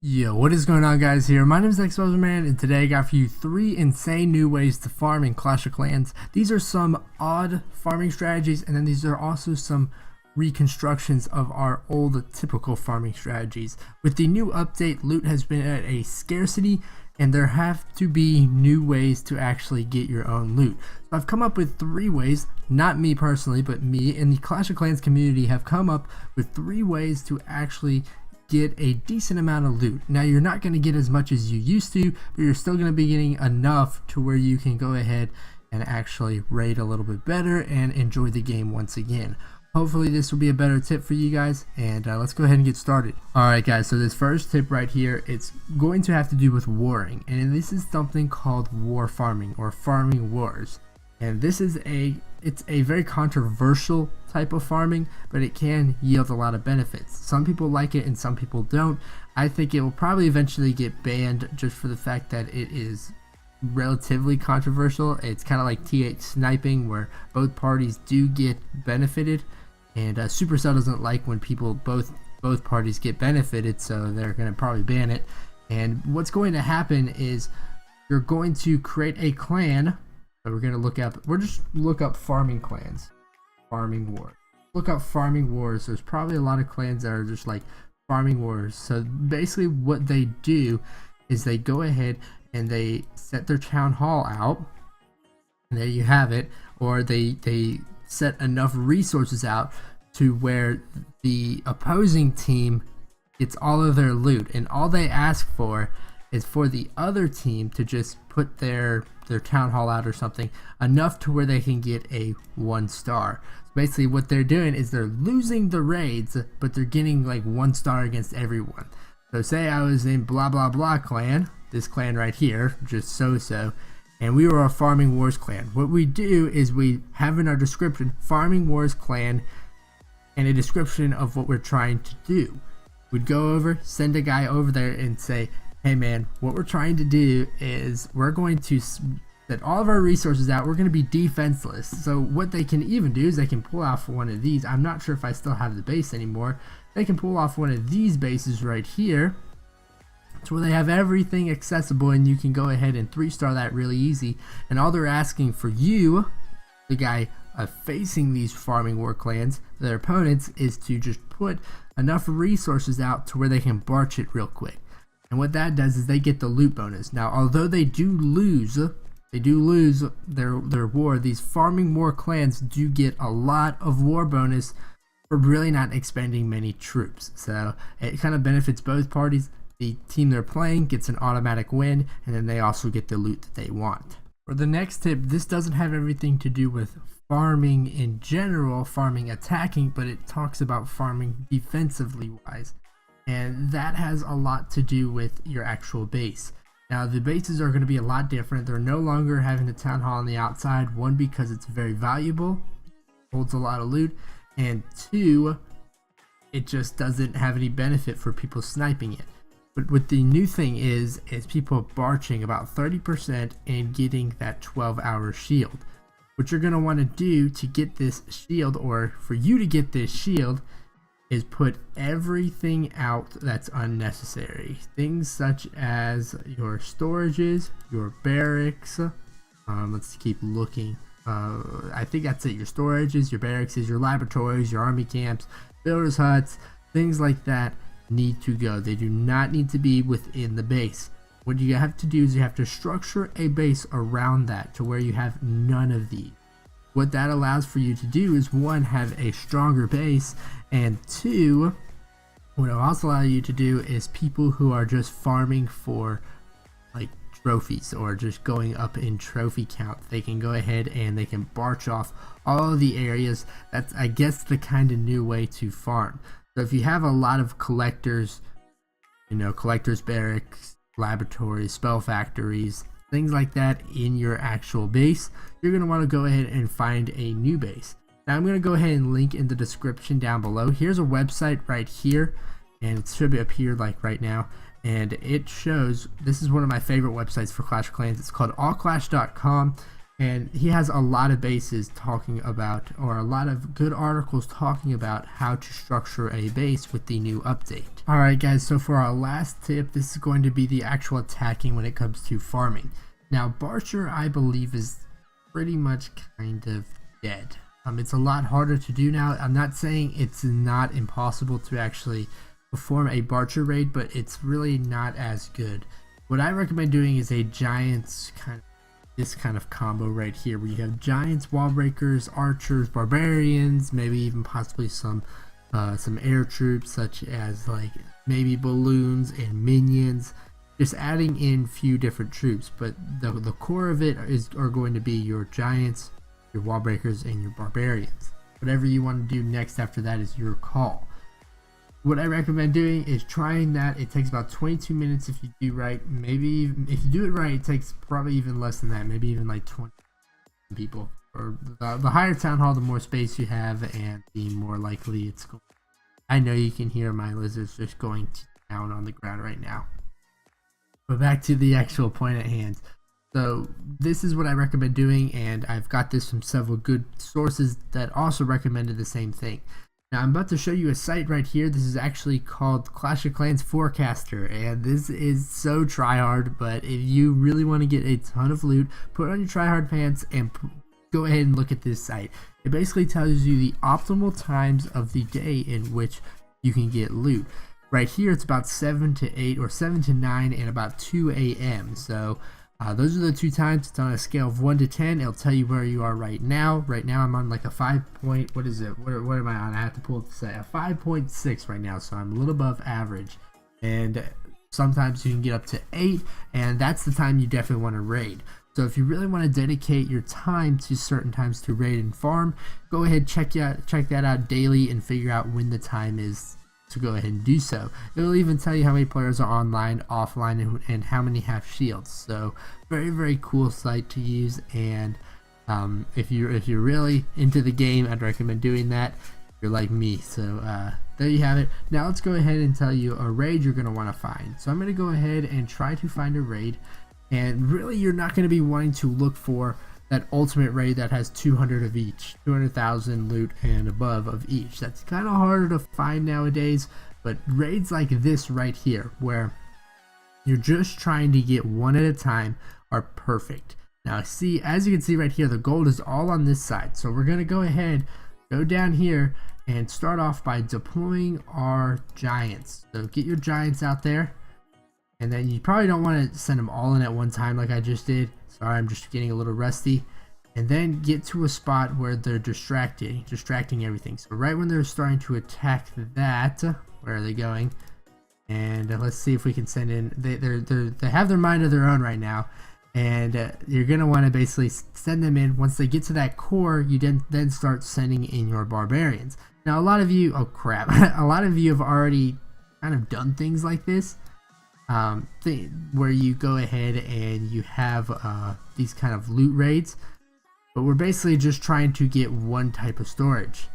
Yo, what is going on, guys? Here, my name is xBuzzerman, and today I got for you 3 insane new ways to farm in Clash of Clans. These are some odd farming strategies, and then these are also some reconstructions of our old typical farming strategies. With the new update, loot has been at a scarcity, and there have to be new ways to actually get your own loot. So I've come up with 3 ways, not me personally, but me and the Clash of Clans community have come up with 3 ways to actually get a decent amount of loot. Now, you're not going to get as much as you used to, but you're still going to be getting enough to where you can go ahead and actually raid a little bit better and enjoy the game once again. Hopefully this will be a better tip for you guys, and let's go ahead and get started. Alright guys, so this first tip right here, it's going to have to do with warring, and this is something called war farming or farming wars. And this is it's a very controversial type of farming, but it can yield a lot of benefits. Some people like it and some people don't. I think it will probably eventually get banned just for the fact that it is relatively controversial. It's kind of like TH sniping, where both parties do get benefited, and Supercell doesn't like when both parties get benefited, so they're going to probably ban it. And what's going to happen is you're going to create a clan. So we're just look up farming clans, farming wars. Look up farming wars. There's probably a lot of clans that are just like farming wars. So basically what they do is they go ahead and they set their town hall out, and there you have it. Or they set enough resources out to where the opposing team gets all of their loot, and all they ask for is for the other team to just put their town hall out or something enough to where they can get a 1 star. So basically what they're doing is they're losing the raids, but they're getting like 1 star against everyone. So say I was in blah blah blah clan, this clan right here, just so, and we were a farming wars clan. What we do is we have in our description farming wars clan and a description of what we're trying to do. We'd go over, send a guy over there and say, hey man, what we're trying to do is we're going to set all of our resources out. We're going to be defenseless. So what they can even do is they can pull off one of these. I'm not sure if I still have the base anymore. They can pull off one of these bases right here. It's where they have everything accessible, and you can go ahead and 3-star that really easy. And all they're asking for you, the guy facing these farming war clans, their opponents, is to just put enough resources out to where they can barch it real quick. And what that does is they get the loot bonus. Now, although they do lose their war, these farming war clans do get a lot of war bonus for really not expending many troops. So it kind of benefits both parties. The team they're playing gets an automatic win, and then they also get the loot that they want. For the next tip, this doesn't have everything to do with farming in general, farming attacking, but it talks about farming defensively wise. And that has a lot to do with your actual base. Now, the bases are going to be a lot different. They're no longer having a town hall on the outside. 1, because it's very valuable, holds a lot of loot, and 2, it just doesn't have any benefit for people sniping it. But what the new thing is people barching about 30% and getting that 12-hour shield. What you're going to want to do to get this shield, or for you to get this shield, is put everything out that's unnecessary. Things such as your storages, your barracks. Let's keep looking. I think that's it. Your storages, your barracks, your laboratories, your army camps, builders huts, things like that need to go. They do not need to be within the base. What you have to do is you have to structure a base around that to where you have none of these. What that allows for you to do is, 1, have a stronger base, and 2, what it'll also allow you to do is people who are just farming for like trophies or just going up in trophy count, they can go ahead and they can barch off all of the areas. That's, I guess, the kind of new way to farm. So if you have a lot of collectors, collectors barracks, laboratories, spell factories, things like that in your actual base, you're going to want to go ahead and find a new base. Now I'm going to go ahead and link in the description down below. Here's a website right here, and it should be up here like right now, and it shows, this is one of my favorite websites for Clash of Clans. It's called allclash.com, And he has a lot of bases talking about, or a lot of good articles talking about how to structure a base with the new update. Alright guys, so for our last tip, this is going to be the actual attacking when it comes to farming. Now Barcher, I believe, is pretty much kind of dead. It's a lot harder to do now. I'm not saying it's not impossible to actually perform a Barcher raid, but it's really not as good. What I recommend doing is a Giants this kind of combo right here, where you have Giants, wall breakers, archers, barbarians, maybe even possibly some air troops such as like maybe balloons and minions. Just adding in few different troops, but the core of it are going to be your Giants, your wall breakers, and your barbarians. Whatever you want to do next after that is your call. What I recommend doing is trying that. It takes about 22 minutes if you do right. Maybe if you do it right, it takes probably even less than that. Maybe even like 20 people. Or the higher town hall, the more space you have, and the more likely it's going. I know you can hear my lizards just going down on the ground right now. But back to the actual point at hand. So this is what I recommend doing, and I've got this from several good sources that also recommended the same thing. Now I'm about to show you a site right here. This is actually called Clash of Clans Forecaster, and this is so tryhard, but if you really want to get a ton of loot, put on your tryhard pants and go ahead and look at this site. It basically tells you the optimal times of the day in which you can get loot. Right here it's about 7 to 8 or 7 to 9 and about 2 a.m. So those are the two times. It's on a scale of 1 to 10. It'll tell you where you are right now. Right now I'm on like a 5 point, what is it? What am I on? I have to pull it to say a 5.6 right now, so I'm a little above average. And sometimes you can get up to 8, and that's the time you definitely want to raid. So if you really want to dedicate your time to certain times to raid and farm, go ahead, check that out daily and figure out when the time is to go ahead and do so. It'll even tell you how many players are online, offline, and how many have shields. So very, very cool site to use. And if you're really into the game, I'd recommend doing that. You're like me. So there you have it. Now let's go ahead and tell you a raid you're going to want to find. So I'm going to go ahead and try to find a raid. And really, you're not going to be wanting to look for that ultimate raid that has 200 of each, 200,000 loot and above of each. That's kind of harder to find nowadays, but raids like this right here, where you're just trying to get one at a time, are perfect. Now see, as you can see right here, the gold is all on this side. So we're going to go ahead, go down here, and start off by deploying our Giants. So get your Giants out there. And then you probably don't want to send them all in at one time like I just did. Sorry, I'm just getting a little rusty. And then get to a spot where they're distracting everything. So right when they're starting to attack that, where are they going? And let's see if we can send in. They have their mind of their own right now. And you're going to want to basically send them in. Once they get to that core, you then start sending in your barbarians. Now a lot of you, oh crap, a lot of you have already kind of done things like this. Where you go ahead and you have these kind of loot raids, but we're basically just trying to get one type of storage.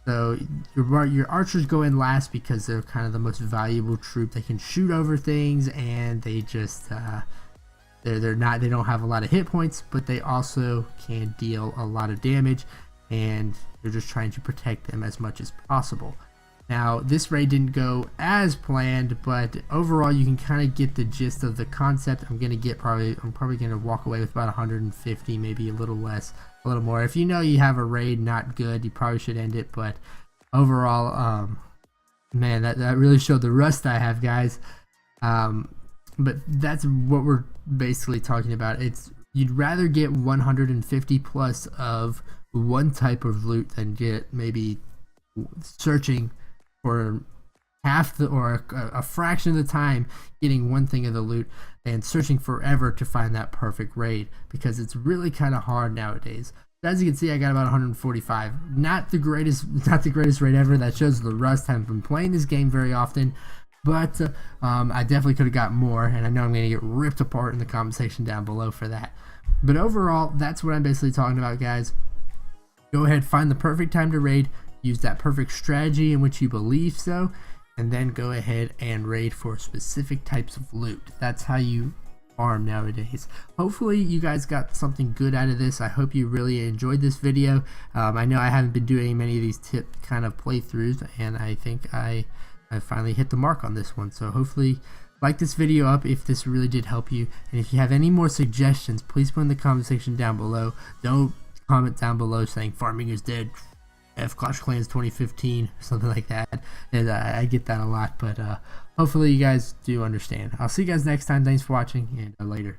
So your archers go in last because they're kind of the most valuable troop. They can shoot over things, and they just they don't have a lot of hit points, but they also can deal a lot of damage, and you're just trying to protect them as much as possible. Now, this raid didn't go as planned, but overall you can kind of get the gist of the concept. I'm probably going to walk away with about 150, maybe a little less, a little more. If you know you have a raid not good, you probably should end it, but overall, man, that really showed the rust I have, guys. But that's what we're basically talking about. You'd rather get 150 plus of one type of loot than get maybe searching for half or a fraction of the time getting one thing of the loot and searching forever to find that perfect raid, because it's really kind of hard nowadays. As you can see, I got about 145. Not the greatest raid ever. That shows the rust. I haven't been playing this game very often, but I definitely could have got more, and I know I'm going to get ripped apart in the comment section down below for that. But overall, that's what I'm basically talking about, guys. Go ahead, find the perfect time to raid. Use that perfect strategy in which you believe so, and then go ahead and raid for specific types of loot. That's how you farm nowadays. Hopefully you guys got something good out of this. I hope you really enjoyed this video. I know I haven't been doing many of these tip kind of playthroughs, and I think I finally hit the mark on this one. So hopefully like this video up if this really did help you, and if you have any more suggestions, please put in the comment section down below. Don't comment down below saying farming is dead, F Clash of Clans 2015, something like that. And I get that a lot, but hopefully you guys do understand. I'll see you guys next time. Thanks for watching, and later.